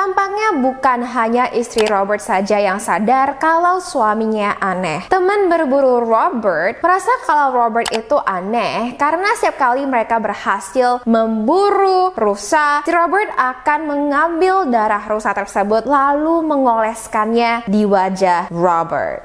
Tampaknya bukan hanya istri Robert saja yang sadar kalau suaminya aneh. Teman berburu Robert merasa kalau Robert itu aneh karena setiap kali mereka berhasil memburu rusa, si Robert akan mengambil darah rusa tersebut lalu mengoleskannya di wajah Robert.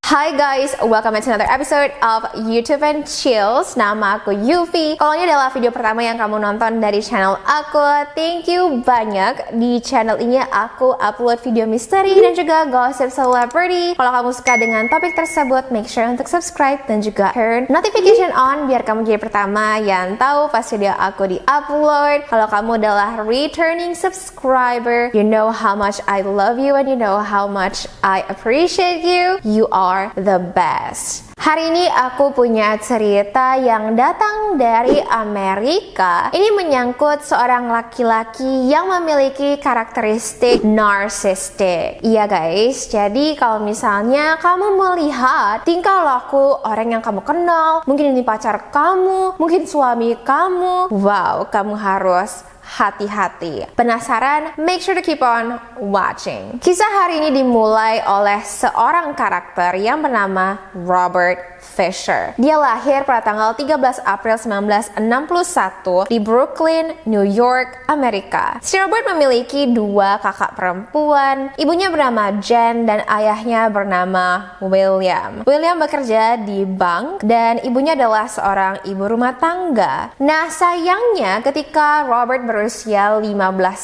Hi guys, welcome to another episode of YouTube and Chills. Nama aku Yufi. Kalau ini adalah video pertama yang kamu nonton dari channel aku, thank you banyak. Di channel ini aku upload video misteri dan juga gossip celebrity. Kalau kamu suka dengan topik tersebut, make sure untuk subscribe dan juga turn notification on biar kamu jadi pertama yang tahu pas video aku di-upload. Kalau kamu adalah returning subscriber, you know how much I love you and you know how much I appreciate you. You are the best. Hari ini aku punya cerita yang datang dari Amerika. Ini menyangkut seorang laki-laki yang memiliki karakteristik narsistik. Iya guys, jadi kalau misalnya kamu melihat tingkah laku orang yang kamu kenal, mungkin ini pacar kamu, mungkin suami kamu, wow, kamu harus hati-hati. Penasaran? Make sure to keep on watching. Kisah hari ini dimulai oleh seorang karakter yang bernama Robert Fisher. Dia lahir pada tanggal 13 April 1961 di Brooklyn, New York, Amerika. Si Robert memiliki dua kakak perempuan. Ibunya bernama Jen dan ayahnya bernama William. William bekerja di bank dan ibunya adalah seorang ibu rumah tangga. Nah, sayangnya ketika Robert berusia 15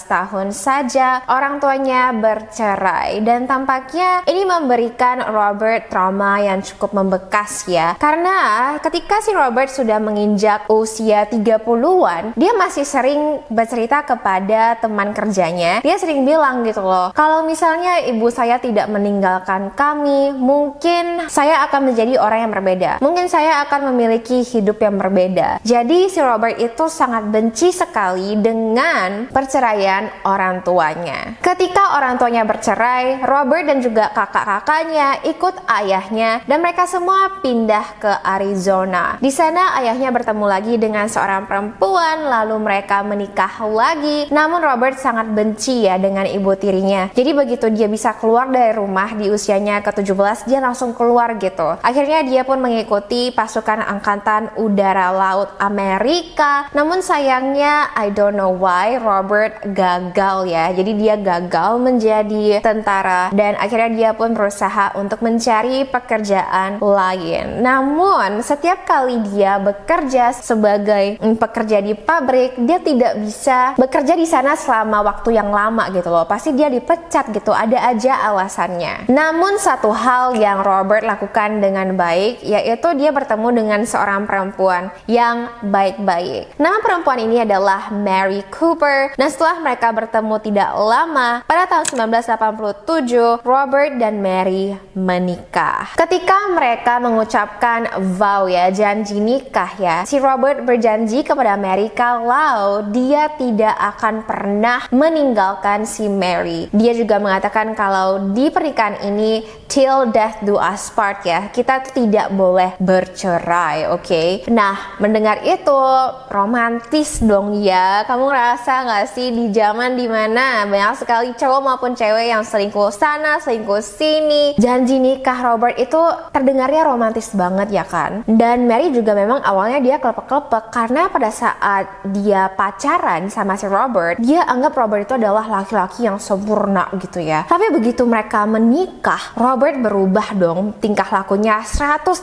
tahun saja, orang tuanya bercerai dan tampaknya ini memberikan Robert trauma yang cukup membekas ya. Karena ketika si Robert sudah menginjak usia 30-an, dia masih sering bercerita kepada teman kerjanya. Dia sering bilang gitu loh, kalau misalnya ibu saya tidak meninggalkan kami, mungkin saya akan menjadi orang yang berbeda. Mungkin saya akan memiliki hidup yang berbeda. Jadi si Robert itu sangat benci sekali dengan perceraian orang tuanya. Ketika orang tuanya bercerai, Robert dan juga kakak-kakaknya ikut ayahnya dan mereka semua pindah ke Arizona. Di sana ayahnya bertemu lagi dengan seorang perempuan, lalu mereka menikah lagi. Namun Robert sangat benci ya dengan ibu tirinya. Jadi begitu dia bisa keluar dari rumah di usianya ke-17, dia langsung keluar gitu. Akhirnya dia pun mengikuti pasukan angkatan udara laut Amerika. Namun sayangnya I don't know why Robert gagal ya. Jadi dia gagal menjadi tentara dan akhirnya dia pun berusaha untuk mencari pekerjaan lain. Namun setiap kali dia bekerja sebagai pekerja di pabrik, dia tidak bisa bekerja di sana selama waktu yang lama gitu loh. Pasti dia dipecat gitu, ada aja alasannya. Namun satu hal yang Robert lakukan dengan baik, yaitu dia bertemu dengan seorang perempuan yang baik-baik. Nama perempuan ini adalah Mary Cooper. Nah, setelah mereka bertemu tidak lama, pada tahun 1987, Robert dan Mary menikah. Ketika mereka mengucapkan vow ya, janji nikah ya, si Robert berjanji kepada Mary kalau dia tidak akan pernah meninggalkan si Mary. Dia juga mengatakan kalau di pernikahan ini till death do us part ya, kita tidak boleh bercerai, oke? Nah, mendengar itu romantis dong ya. Kamu ngerasa nggak sih di zaman dimana banyak sekali cowok maupun cewek yang selingkuh sana, selingkuh sini, janji nikah Robert itu terdengarnya romantis banget ya kan? Dan Mary juga memang awalnya dia kelepek-kelepek karena pada saat dia pacaran sama si Robert, dia anggap Robert itu adalah laki-laki yang sempurna gitu ya. Tapi begitu mereka menikah, Robert berubah dong tingkah lakunya 180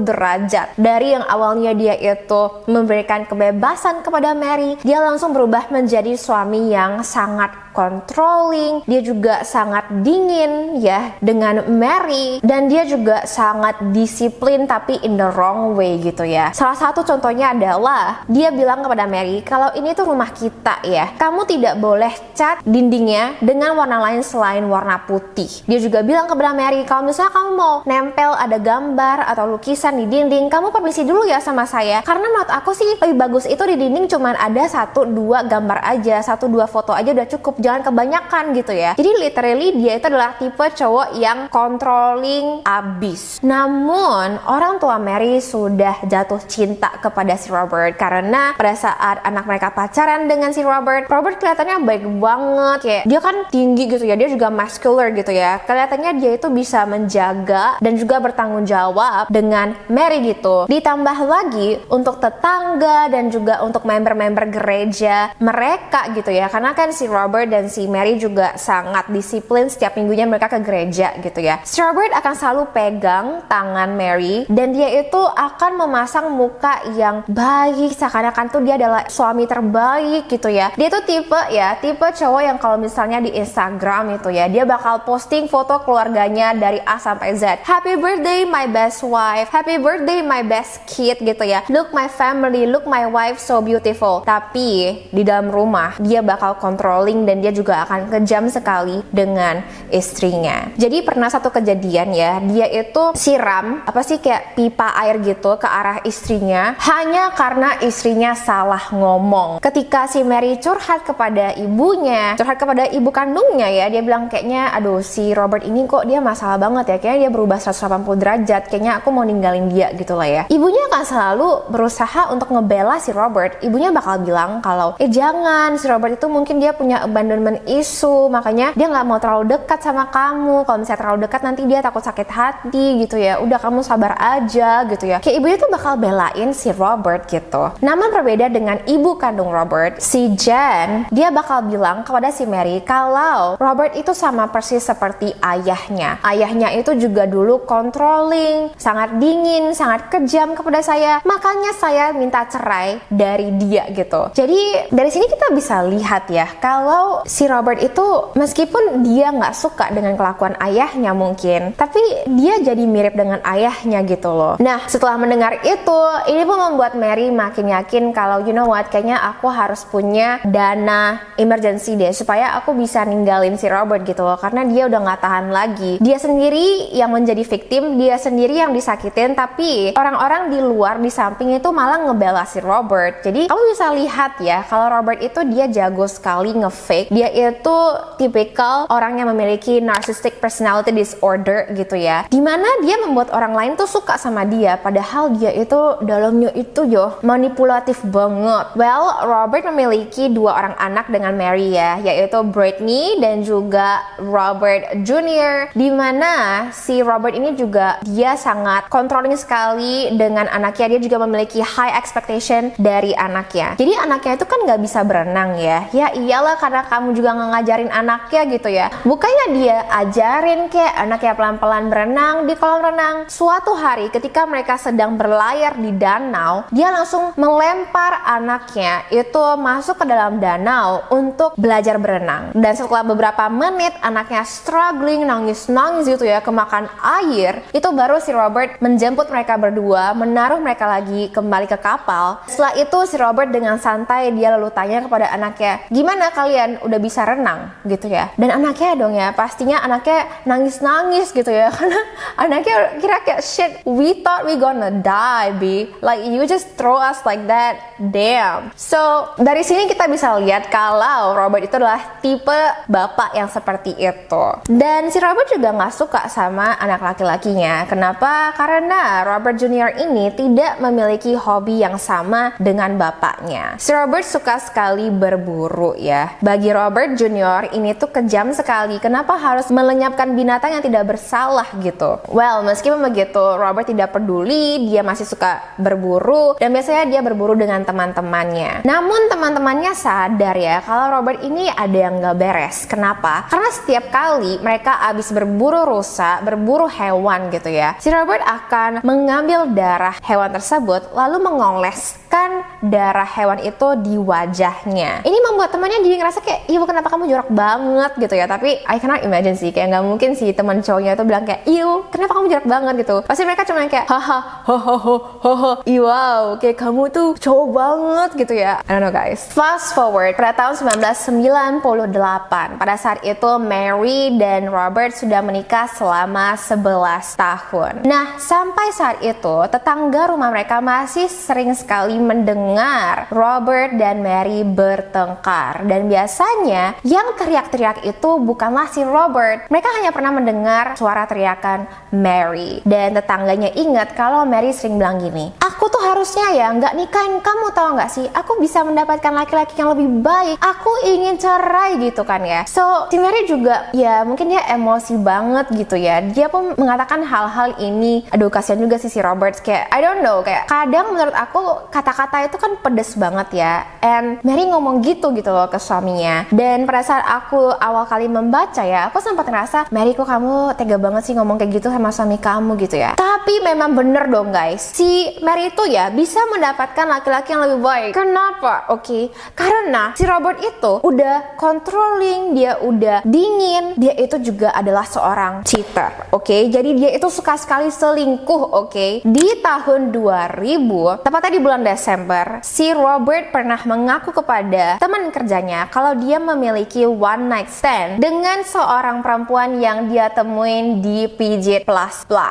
derajat. Dari yang awalnya dia itu memberikan kebebasan kepada Mary, dia langsung berubah menjadi suami yang sangat controlling. Dia juga sangat dingin ya dengan Mary dan dia juga sangat disiplin tapi in the wrong way gitu ya. Salah satu contohnya adalah dia bilang kepada Mary kalau ini tuh rumah kita ya, kamu tidak boleh cat dindingnya dengan warna lain selain warna putih. Dia juga bilang kepada Mary kalau misalnya kamu mau nempel ada gambar atau lukisan di dinding, kamu permisi dulu ya sama saya, karena menurut aku sih lebih bagus itu di dinding cuman ada 1-2 gambar aja, 1-2 foto aja udah cukup. jangan kebanyakan gitu ya. Jadi literally dia itu adalah tipe cowok yang controlling abis. Namun orang tua Mary sudah jatuh cinta kepada si Robert karena pada saat anak mereka pacaran dengan si Robert kelihatannya baik banget, kayak dia kan tinggi gitu ya, dia juga muscular gitu ya. Kelihatannya dia itu bisa menjaga dan juga bertanggung jawab dengan Mary gitu. Ditambah lagi untuk tetangga dan juga untuk member-member gereja mereka gitu ya, karena kan si Robert dan si Mary juga sangat disiplin, setiap minggunya mereka ke gereja gitu ya. Si Robert akan selalu pegang tangan Mary dan dia itu akan memasang muka yang baik, seakan-akan tuh dia adalah suami terbaik gitu ya. Dia tuh tipe cowok yang kalau misalnya di Instagram itu ya, dia bakal posting foto keluarganya dari A sampai Z. Happy birthday my best wife, happy birthday my best kid gitu ya. Look my family, look my wife so beautiful. Tapi di dalam rumah dia bakal controlling dan dia juga akan kejam sekali dengan istrinya. Jadi pernah satu kejadian ya, dia itu siram kayak pipa air gitu ke arah istrinya hanya karena istrinya salah ngomong. Ketika si Mary curhat kepada ibunya, curhat kepada ibu kandungnya ya, dia bilang kayaknya aduh si Robert ini kok dia masalah banget ya, kayaknya dia berubah 180 derajat, kayaknya aku mau ninggalin dia gitu lah ya. Ibunya akan selalu berusaha untuk ngebela si Robert. Ibunya bakal bilang kalau jangan, si Robert itu mungkin dia punya abandonment issue, makanya dia nggak mau terlalu dekat sama kamu. Kalau misalnya terlalu dekat nanti dia takut sakit hati gitu ya, udah kamu sabar aja gitu ya. Kayak ibunya tuh bakal belain si Robert gitu. Namun berbeda dengan ibu kandung Robert, si Jen, dia bakal bilang kepada si Mary kalau Robert itu sama persis seperti ayahnya. Ayahnya itu juga dulu controlling, sangat dingin, sangat kejam kepada saya, makanya saya minta cerai dari dia gitu. Jadi dari sini kita bisa lihat ya, kalau si Robert itu meskipun dia nggak suka dengan kelakuan ayahnya mungkin, tapi dia jadi mirip dengan ayahnya gitu loh. Nah setelah mendengar itu, ini pun membuat Mary makin yakin kalau you know what, kayaknya aku harus punya dana emergency deh supaya aku bisa ninggalin si Robert gitu loh, karena dia udah nggak tahan lagi. Dia sendiri yang menjadi victim, dia sendiri yang disakitin, tapi orang-orang di luar di samping itu malah ngebela si Robert. Jadi kamu bisa lihat ya, kalau Robert itu dia jago sekali nge-fake. Dia itu tipikal orang yang memiliki narcissistic personality disorder gitu ya, dimana dia membuat orang lain tuh suka sama dia padahal dia itu dalamnya itu manipulatif banget. Well, Robert memiliki 2 orang anak dengan Mary ya, yaitu Brittany dan juga Robert Jr. Dimana si Robert ini juga dia sangat controlling sekali dengan anaknya. Dia juga memiliki high expectation dari anaknya. Jadi anaknya itu kan nggak bisa berenang ya. Ya iyalah, karena kamu juga nggak ngajarin anaknya gitu ya. Bukannya dia ajarin kayak anaknya pelan-pelan berenang di kolam renang. Suatu hari ketika mereka sedang berlayar di danau, dia langsung melempar anaknya itu masuk ke dalam danau untuk belajar berenang. Dan setelah beberapa menit anaknya struggling, nangis-nangis gitu ya, kemakan air, itu baru si Robert menjemput mereka berdua, menaruh mereka lagi kembali ke kapal. Setelah itu si Robert dengan santai dia lalu tanya kepada anaknya, gimana kalian udah bisa renang gitu ya. Dan anaknya dong ya, pastinya anaknya nangis-nangis gitu ya, karena anaknya kira kayak shit, we thought we gonna die B, like you just throw us like that, damn. So dari sini kita bisa lihat kalau Robert itu adalah tipe bapak yang seperti itu. Dan si Robert juga nggak suka sama anak laki-lakinya. Kenapa? Karena Robert Jr. ini tidak memiliki hobi yang sama dengan bapaknya. Si Robert suka sekali berburu ya. Bagi Robert Jr. ini tuh kejam sekali. Kenapa harus melenyapkan binatang yang tidak bersalah gitu? Well, meskipun begitu, Robert tidak peduli, dia masih suka berburu dan biasanya dia berburu dengan teman-temannya. Namun teman-temannya sadar ya kalau Robert ini ada yang gak beres. Kenapa? Karena setiap kali mereka habis berburu rusa, berburu hewan gitu ya, si Robert akan mengambil darah hewan tersebut lalu mengoleskan darah hewan itu di wajahnya. Ini membuat temannya jadi ngerasa kayak, ibu kenapa kamu jorok banget gitu ya. Tapi I cannot imagine sih, kayak gak mungkin sih teman cowoknya itu bilang kayak, iu kenapa kamu jorok banget gitu. Pasti mereka cuma kayak haha hohoho wow, kayak kamu tuh cowok banget gitu ya. I don't know guys. Fast forward pada tahun 1998, pada saat itu Mary dan Robert sudah menikah selama 11 tahun. Nah sampai saat itu tetangga rumah mereka masih sering sekali mendengar mendengar Robert dan Mary bertengkar. Dan biasanya yang teriak-teriak itu bukanlah si Robert. Mereka hanya pernah mendengar suara teriakan Mary. Dan tetangganya ingat kalau Mary sering bilang gini, aku tuh harusnya ya nggak nikahin kamu, tau nggak sih? Aku bisa mendapatkan laki-laki yang lebih baik. Aku ingin cerai gitu kan ya. So si Mary juga ya mungkin dia emosi banget gitu ya. Dia pun mengatakan hal-hal ini. Aduh kasihan juga sih si Robert, kayak I don't know, kayak kadang menurut aku kata-kata itu kan pedes banget ya. And Mary ngomong gitu loh ke suaminya. Dan pada saat aku awal kali membaca ya, aku sempat ngerasa, Mary kok kamu tega banget sih ngomong kayak gitu sama suami kamu gitu ya. Tapi memang bener dong guys, si Mary itu ya bisa mendapatkan laki-laki yang lebih baik. Kenapa? Oke, karena si Robert itu udah controlling, dia udah dingin, dia itu juga adalah seorang cheater. Oke, jadi dia itu suka sekali selingkuh. Oke, di tahun 2000, tepatnya di bulan Desember, si Robert pernah mengaku kepada teman kerjanya kalau dia memiliki one night stand dengan seorang perempuan yang dia temuin di PJ++.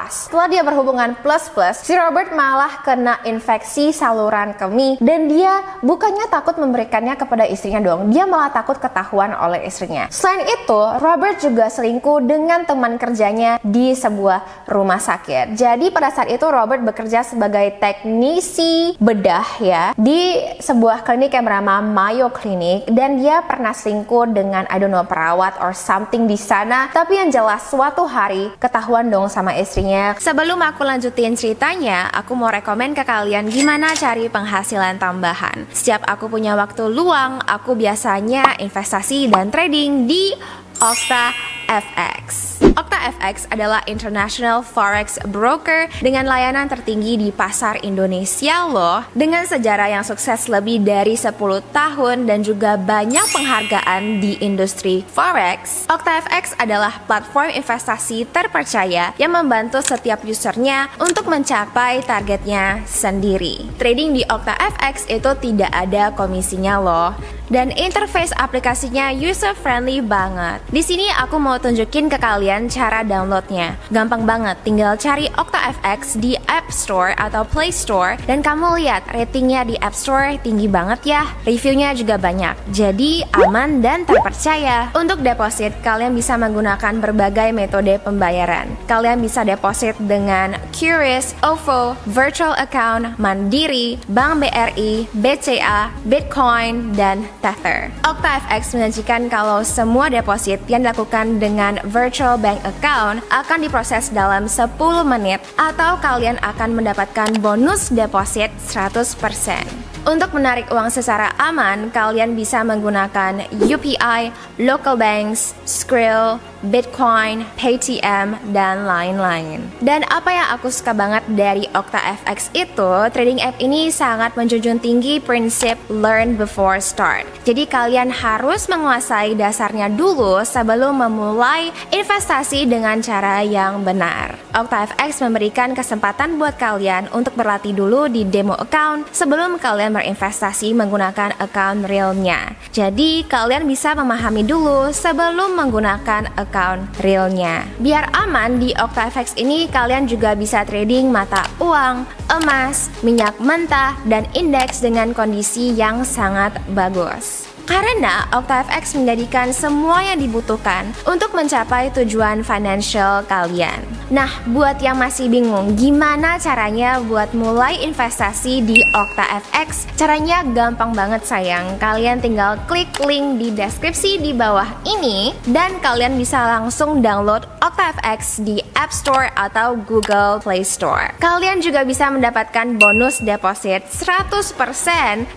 Setelah dia berhubungan plus-plus, si Robert malah kena infeksi saluran kemih dan dia bukannya takut memberikannya kepada istrinya dong, dia malah takut ketahuan oleh istrinya. Selain itu, Robert juga selingkuh dengan teman kerjanya di sebuah rumah sakit. Jadi pada saat itu Robert bekerja sebagai teknisi bedah ya di sebuah klinik yang bernama Mayo Clinic, dan dia pernah selingkuh dengan I don't know perawat or something di sana. Tapi yang jelas suatu hari ketahuan dong sama istrinya. Sebelum aku lanjutin ceritanya, aku mau rekomen ke kalian gimana cari penghasilan tambahan. Setiap aku punya waktu luang, aku biasanya investasi dan trading di OctaFX. OctaFX adalah international forex broker dengan layanan tertinggi di pasar Indonesia loh. Dengan sejarah yang sukses lebih dari 10 tahun dan juga banyak penghargaan di industri forex, OctaFX adalah platform investasi terpercaya yang membantu setiap usernya untuk mencapai targetnya sendiri. Trading di OctaFX itu tidak ada komisinya loh. Dan interface aplikasinya user friendly banget. Di sini aku mau tunjukin ke kalian cara downloadnya. Gampang banget, tinggal cari OctaFX di App Store atau Play Store dan kamu lihat ratingnya di App Store tinggi banget ya. Reviewnya juga banyak, jadi aman dan terpercaya. Untuk deposit, kalian bisa menggunakan berbagai metode pembayaran. Kalian bisa deposit dengan QRIS, OVO, Virtual Account, Mandiri, Bank BRI, BCA, Bitcoin, dan Tether. OctaFX menjanjikan kalau semua deposit yang dilakukan dengan virtual bank account akan diproses dalam 10 menit atau kalian akan mendapatkan bonus deposit 100%. Untuk menarik uang secara aman, kalian bisa menggunakan UPI, local banks, Skrill, Bitcoin, Paytm, dan lain-lain. Dan apa yang aku suka banget dari OctaFX itu, trading app ini sangat menjunjung tinggi prinsip learn before start. Jadi kalian harus menguasai dasarnya dulu sebelum memulai investasi dengan cara yang benar. OctaFX memberikan kesempatan buat kalian untuk berlatih dulu di demo account sebelum kalian berinvestasi menggunakan account realnya. Jadi kalian bisa memahami dulu sebelum menggunakan account realnya. Biar aman, di OctaFX ini kalian juga bisa trading mata uang, emas, minyak mentah, dan indeks dengan kondisi yang sangat bagus. Karena OctaFX menjadikan semua yang dibutuhkan untuk mencapai tujuan financial kalian. Nah, buat yang masih bingung gimana caranya buat mulai investasi di OctaFX, caranya gampang banget sayang. Kalian tinggal klik link di deskripsi di bawah ini dan kalian bisa langsung download OctaFX di App Store atau Google Play Store. Kalian juga bisa mendapatkan bonus deposit 100%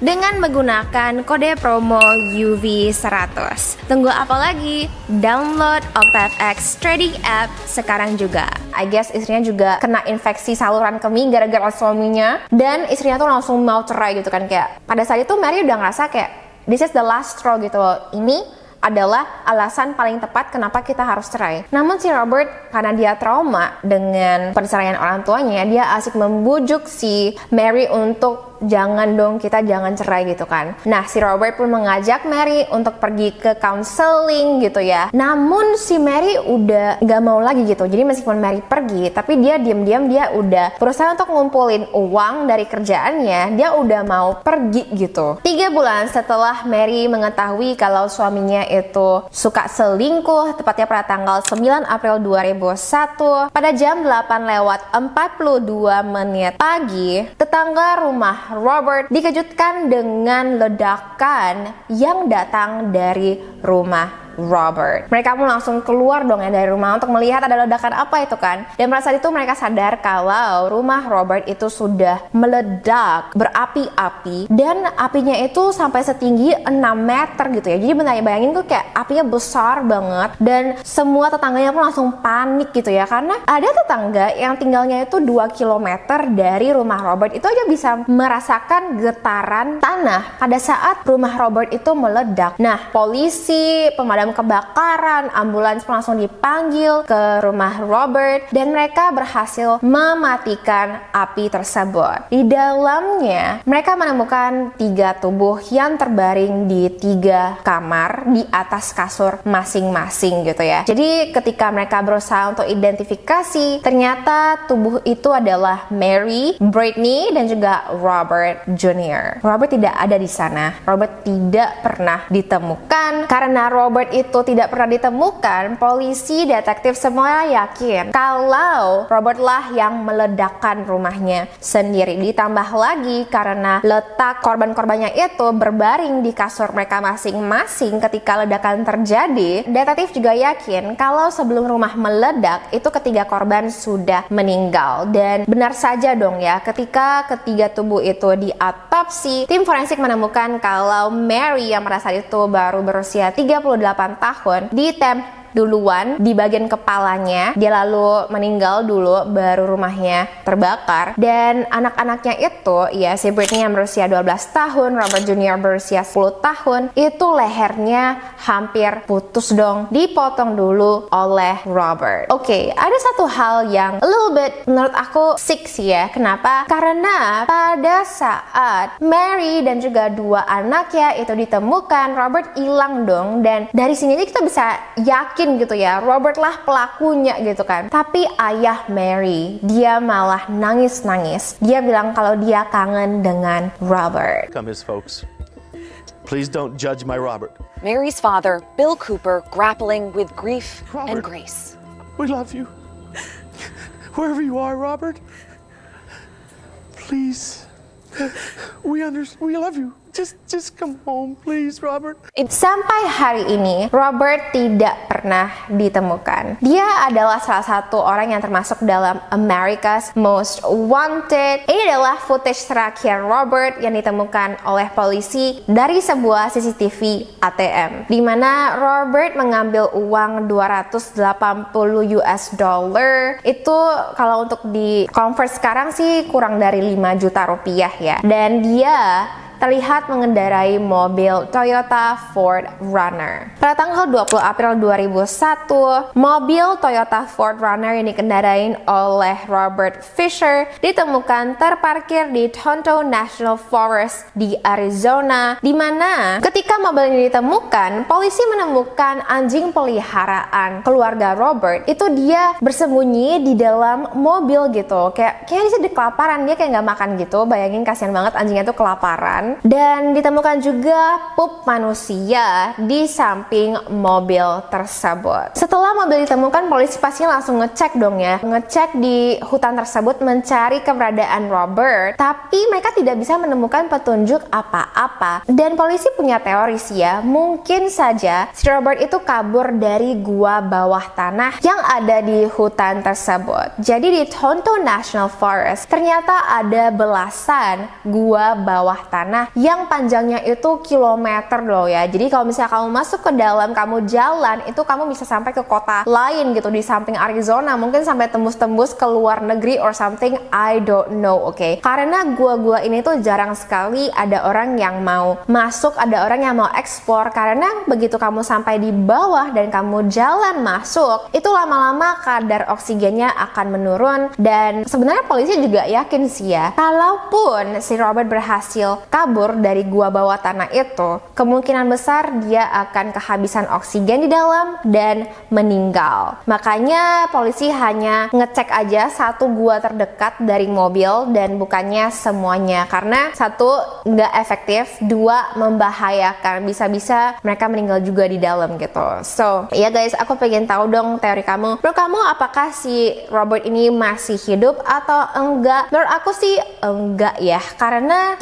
dengan menggunakan kode promo UV100. Tunggu apa lagi? Download OctaFX Trading App sekarang juga. I guess istrinya juga kena infeksi saluran kemih gara-gara suaminya, dan istrinya tuh langsung mau cerai gitu kan. Kayak pada saat itu Mary udah ngerasa kayak this is the last straw gitu loh. Ini adalah alasan paling tepat kenapa kita harus cerai. Namun si Robert, karena dia trauma dengan perceraian orang tuanya, dia asik membujuk si Mary untuk jangan dong, kita jangan cerai gitu kan. Nah, si Robert pun mengajak Mary untuk pergi ke counseling gitu ya. Namun si Mary udah gak mau lagi gitu. Jadi meskipun Mary pergi, tapi dia diam-diam dia udah berusaha untuk ngumpulin uang dari kerjaannya. Dia udah mau pergi gitu. 3 bulan setelah Mary mengetahui kalau suaminya itu suka selingkuh, tepatnya pada tanggal 9 April 2001, pada jam 8:42 pagi, tetangga rumah Robert dikejutkan dengan ledakan yang datang dari rumah Robert. Mereka pun langsung keluar dong ya dari rumah untuk melihat ada ledakan apa itu kan. Dan pada saat itu mereka sadar kalau rumah Robert itu sudah meledak, berapi-api, dan apinya itu sampai setinggi 6 meter gitu ya. Jadi bayangin tuh kayak apinya besar banget, dan semua tetangganya pun langsung panik gitu ya, karena ada tetangga yang tinggalnya itu 2 km dari rumah Robert itu aja bisa merasakan getaran tanah pada saat rumah Robert itu meledak. Nah, polisi, pemadam kebakaran, ambulans pun langsung dipanggil ke rumah Robert, dan mereka berhasil mematikan api tersebut. Di dalamnya mereka menemukan 3 tubuh yang terbaring di 3 kamar di atas kasur masing-masing gitu ya. Jadi ketika mereka berusaha untuk identifikasi, ternyata tubuh itu adalah Mary, Brittany, dan juga Robert Jr. Robert tidak ada di sana. Robert tidak pernah ditemukan. Karena Robert itu tidak pernah ditemukan, polisi, detektif semua yakin kalau Robert lah yang meledakkan rumahnya sendiri. Ditambah lagi karena letak korban-korbannya itu berbaring di kasur mereka masing-masing ketika ledakan terjadi, detektif juga yakin kalau sebelum rumah meledak itu ketiga korban sudah meninggal. Dan benar saja dong ya, ketika ketiga tubuh itu diotopsi, tim forensik menemukan kalau Mary yang pada saat itu baru berusia 38 tahun ditem duluan di bagian kepalanya, dia lalu meninggal dulu, baru rumahnya terbakar. Dan anak-anaknya itu ya, si Brittany yang berusia 12 tahun, Robert Jr. berusia 10 tahun, itu lehernya hampir putus dong, dipotong dulu oleh Robert. Oke, ada satu hal yang a little bit menurut aku sick sih ya. Kenapa? Karena pada saat Mary dan juga 2 anaknya itu ditemukan, Robert hilang dong. Dan dari sini aja kita bisa yakin gitu ya, Robert lah pelakunya gitu kan. Tapi ayah Mary, dia malah nangis-nangis. Dia bilang kalau dia kangen dengan Robert. Come his folks. Please don't judge my Robert. Mary's father, Bill Cooper, grappling with grief Robert, and grace. We love you. Wherever you are, Robert. Please. We love you. Just come home, please, Robert. Sampai hari ini, Robert tidak pernah ditemukan. Dia adalah salah satu orang yang termasuk dalam America's Most Wanted. Ini adalah footage terakhir Robert yang ditemukan oleh polisi dari sebuah CCTV ATM, di mana Robert mengambil uang 280 US dollar. Itu kalau untuk di convert sekarang sih kurang dari 5 juta rupiah ya. Dan dia terlihat mengendarai mobil Toyota Ford Runner. Pada tanggal 20 April 2001, mobil Toyota Ford Runner yang dikendarain oleh Robert Fisher ditemukan terparkir di Tonto National Forest di Arizona, di mana ketika mobil ini ditemukan, polisi menemukan anjing peliharaan keluarga Robert. Itu dia bersembunyi di dalam mobil gitu, kayak dia di kelaparan, dia kayak nggak makan gitu. Bayangin, kasihan banget anjingnya tuh kelaparan. Dan ditemukan juga pup manusia di samping mobil tersebut. Setelah mobil ditemukan, polisi pastinya langsung ngecek dong ya, ngecek di hutan tersebut mencari keberadaan Robert, tapi mereka tidak bisa menemukan petunjuk apa-apa. Dan polisi punya teori sih ya, mungkin saja si Robert itu kabur dari gua bawah tanah yang ada di hutan tersebut. Jadi di Tonto National Forest ternyata ada belasan gua bawah tanah tanah yang panjangnya itu kilometer loh ya. Jadi kalau misalnya kamu masuk ke dalam, kamu jalan, itu kamu bisa sampai ke kota lain gitu di samping Arizona, mungkin sampai tembus-tembus ke luar negeri or something, I don't know, oke. Karena gua ini tuh jarang sekali ada orang yang mau masuk, ada orang yang mau eksplor, karena begitu kamu sampai di bawah dan kamu jalan masuk, itu lama-lama kadar oksigennya akan menurun. Dan sebenarnya polisi juga yakin sih ya, kalaupun si Robert berhasil kabur dari gua bawah tanah itu, kemungkinan besar dia akan kehabisan oksigen di dalam dan meninggal. Makanya polisi hanya ngecek aja satu gua terdekat dari mobil dan bukannya semuanya, karena satu nggak efektif, dua membahayakan, bisa-bisa mereka meninggal juga di dalam gitu. So ya guys, aku pengen tahu dong teori kamu. Menurut kamu apakah si Robert ini masih hidup atau enggak? Menurut aku sih enggak ya, karena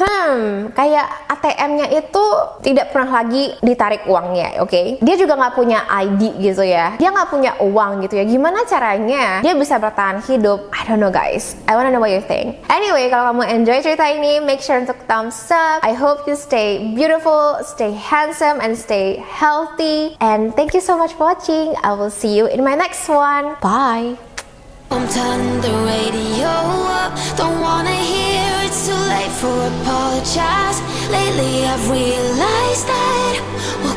kayak ATM-nya itu tidak pernah lagi ditarik uangnya, oke? Dia juga nggak punya ID gitu ya, dia nggak punya uang gitu ya. Gimana caranya dia bisa bertahan hidup? I don't know guys, I wanna know what you think. Anyway, kalau kamu enjoy cerita ini, make sure untuk thumbs up. I hope you stay beautiful, stay handsome, and stay healthy. And thank you so much for watching. I will see you in my next one. Bye. I'm turning the radio up. Don't wanna hear it's too late for apologize. Lately I've realized that what